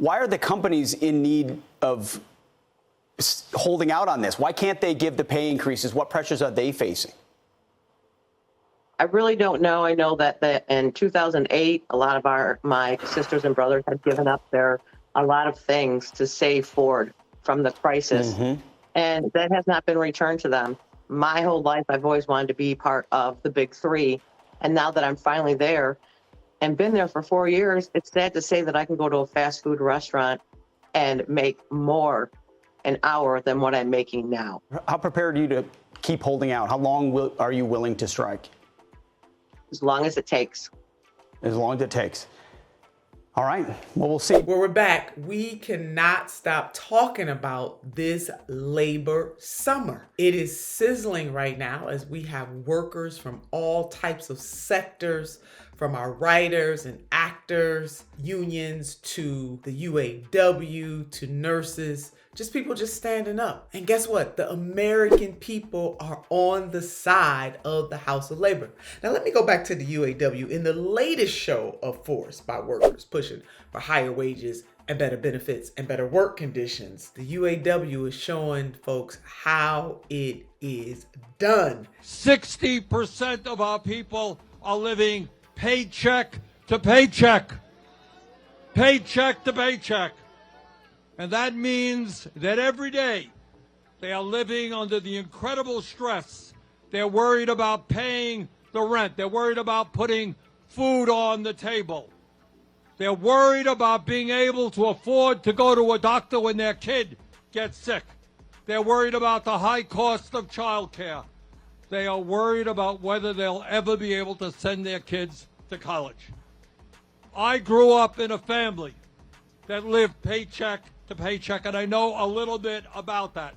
why are the companies in need of holding out on this? Why can't they give the pay increases? What pressures are they facing? I really don't know. I know that in 2008, a lot of my sisters and brothers had given up a lot of things to save forward from the crisis, and that has not been returned to them. My whole life, I've always wanted to be part of the big three, and now that I'm finally there and been there for 4 years, it's sad to say that I can go to a fast food restaurant and make more an hour than what I'm making now. How prepared are you to keep holding out? How long are you willing to strike? As long as it takes. As long as it takes. All right. Well, we'll see. Well, we're back. We cannot stop talking about this labor summer. It is sizzling right now as we have workers from all types of sectors, from our writers and actors, unions, to the UAW, to nurses, just people just standing up. And guess what? The American people are on the side of the House of Labor. Now, let me go back to the UAW. In the latest show of Force by Workers pushing for higher wages and better benefits and better work conditions, the UAW is showing folks how it is done. 60% of our people are living paycheck to paycheck. Paycheck to paycheck. And that means that every day they are living under the incredible stress. They're worried about paying the rent. They're worried about putting food on the table. They're worried about being able to afford to go to a doctor when their kid gets sick. They're worried about the high cost of childcare. They are worried about whether they'll ever be able to send their kids to college. I grew up in a family that lived paycheck to paycheck, and I know a little bit about that.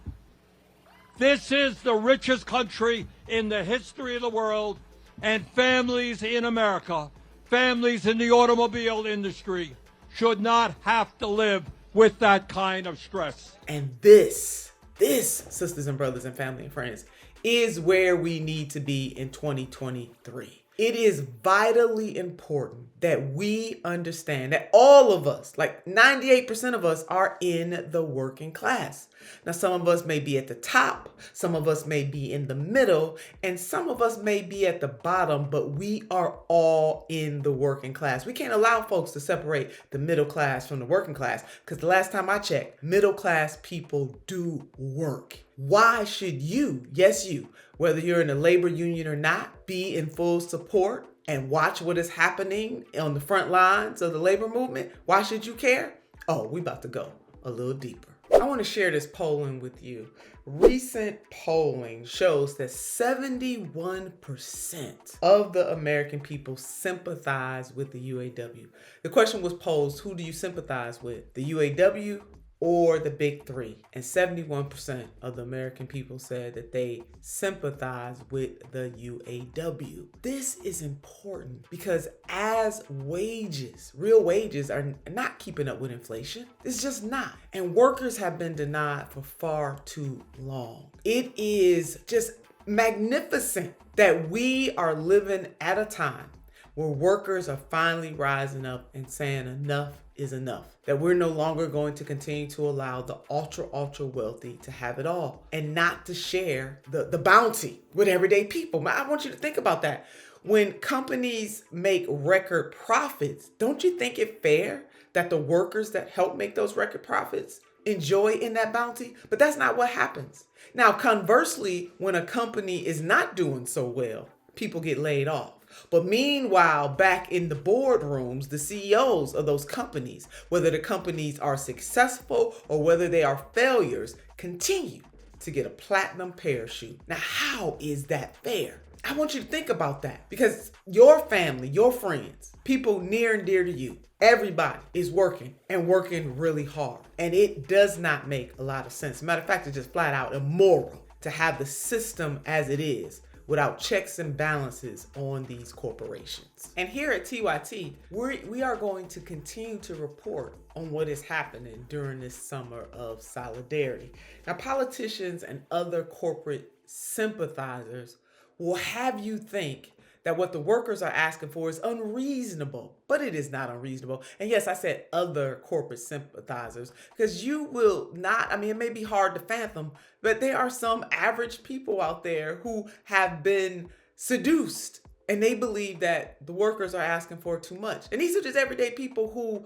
This is the richest country in the history of the world, and families in America, families in the automobile industry, should not have to live with that kind of stress. And this, sisters and brothers and family and friends, is where we need to be in 2023. It is vitally important that we understand that all of us, like 98% of us, are in the working class. Now, some of us may be at the top, some of us may be in the middle, and some of us may be at the bottom, but we are all in the working class. We can't allow folks to separate the middle class from the working class, because the last time I checked, middle class people do work. Why should you, yes you, whether you're in a labor union or not, be in full support and watch what is happening on the front lines of the labor movement? Why should you care? Oh, we about to go a little deeper. I want to share this polling with you. Recent polling shows that 71% of the American people sympathize with the UAW. The question was posed, who do you sympathize with? The UAW or the big three? And 71% of the American people said that they sympathize with the UAW. This is important because as wages, real wages, are not keeping up with inflation, it's just not. And workers have been denied for far too long. It is just magnificent that we are living at a time where workers are finally rising up and saying enough is enough. That we're no longer going to continue to allow the ultra wealthy to have it all and not to share the bounty with everyday people. I want you to think about that. When companies make record profits, don't you think it fair that the workers that help make those record profits enjoy in that bounty? But that's not what happens. Now, conversely, when a company is not doing so well, people get laid off. But meanwhile, back in the boardrooms, the CEOs of those companies, whether the companies are successful or whether they are failures, continue to get a platinum parachute. Now, how is that fair? I want you to think about that because your family, your friends, people near and dear to you, everybody is working and working really hard. And it does not make a lot of sense. Matter of fact, it's just flat out immoral to have the system as it is, without checks and balances on these corporations. And here at TYT, we are going to continue to report on what is happening during this summer of solidarity. Now, politicians and other corporate sympathizers will have you think that what the workers are asking for is unreasonable, but it is not unreasonable. And yes, I said other corporate sympathizers, because you will not, I mean, it may be hard to fathom, but there are some average people out there who have been seduced and they believe that the workers are asking for too much. And these are just everyday people who,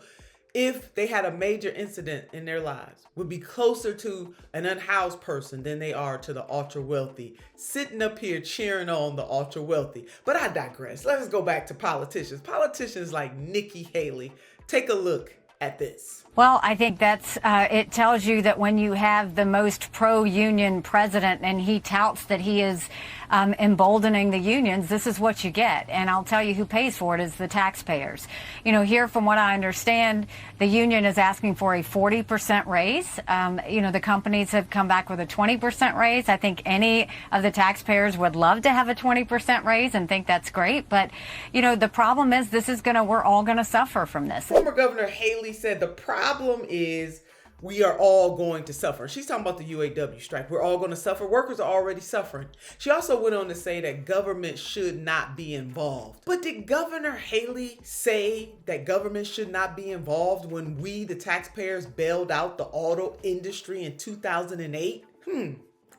if they had a major incident in their lives, would be closer to an unhoused person than they are to the ultra wealthy, sitting up here cheering on the ultra wealthy. But I digress. Let's go back to politicians. Politicians like Nikki Haley. Take a look at this. Well, I think that's it tells you that when you have the most pro-union president and he touts that he is emboldening the unions, this is what you get. And I'll tell you who pays for it is the taxpayers. You know, here, from what I understand, the union is asking for a 40% raise. You know, the companies have come back with a 20% raise. I think any of the taxpayers would love to have a 20% raise and think that's great. But, you know, the problem is we're all going to suffer from this. Former Governor Haley said the problem is we are all going to suffer. She's talking about the UAW strike. We're all going to suffer. Workers are already suffering. She also went on to say that government should not be involved. But did Governor Haley say that government should not be involved when we, the taxpayers, bailed out the auto industry in 2008?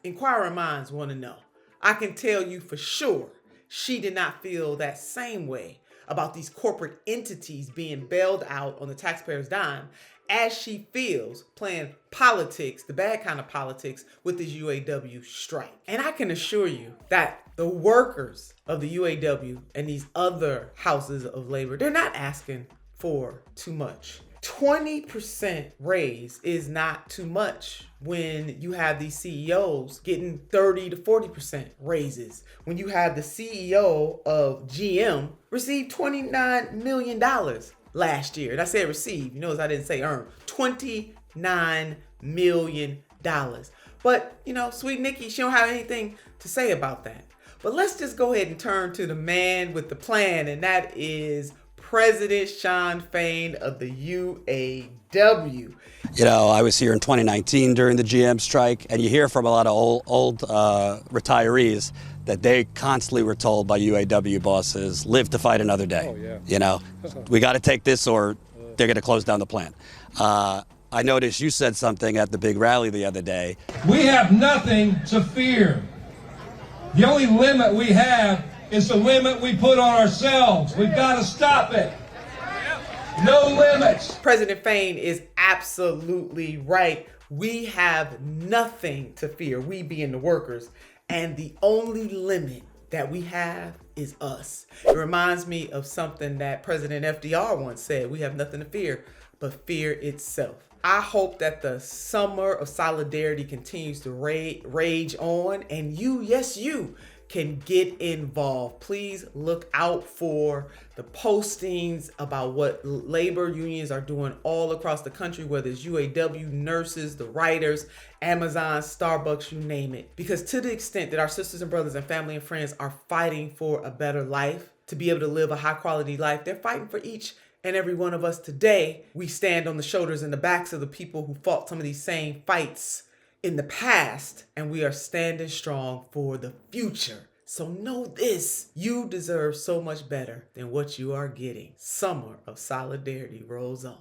Inquiring minds want to know. I can tell you for sure she did not feel that same way about these corporate entities being bailed out on the taxpayers' dime as she feels playing politics, the bad kind of politics, with this UAW strike. And I can assure you that the workers of the UAW and these other houses of labor, they're not asking for too much. 20% raise is not too much when you have these CEOs getting 30 to 40% raises. When you have the CEO of GM receive $29 million last year. And I said receive, you notice I didn't say earn. $29 million. But, you know, sweet Nikki, she don't have anything to say about that. But let's just go ahead and turn to the man with the plan, and that is President Shawn Fain of the UAW. You know, I was here in 2019 during the GM strike, and you hear from a lot of old retirees that they constantly were told by UAW bosses, live to fight another day. Oh, yeah. You know, we got to take this or they're going to close down the plant. I noticed you said something at the big rally the other day. We have nothing to fear. The only limit we have is the limit we put on ourselves. We've got to stop it. No limits. President Fain is absolutely right. We have nothing to fear, we being the workers, and the only limit that we have is us. It reminds me of something that President FDR once said: we have nothing to fear but fear itself. I hope that the summer of solidarity continues to rage on, and you, yes you, can get involved. Please look out for the postings about what labor unions are doing all across the country, whether it's UAW, nurses, the writers, Amazon, Starbucks, you name it. Because to the extent that our sisters and brothers and family and friends are fighting for a better life, to be able to live a high quality life, they're fighting for each and every one of us today. We stand on the shoulders and the backs of the people who fought some of these same fights in the past, and we are standing strong for the future. So know this: you deserve so much better than what you are getting. Summer of solidarity rolls on.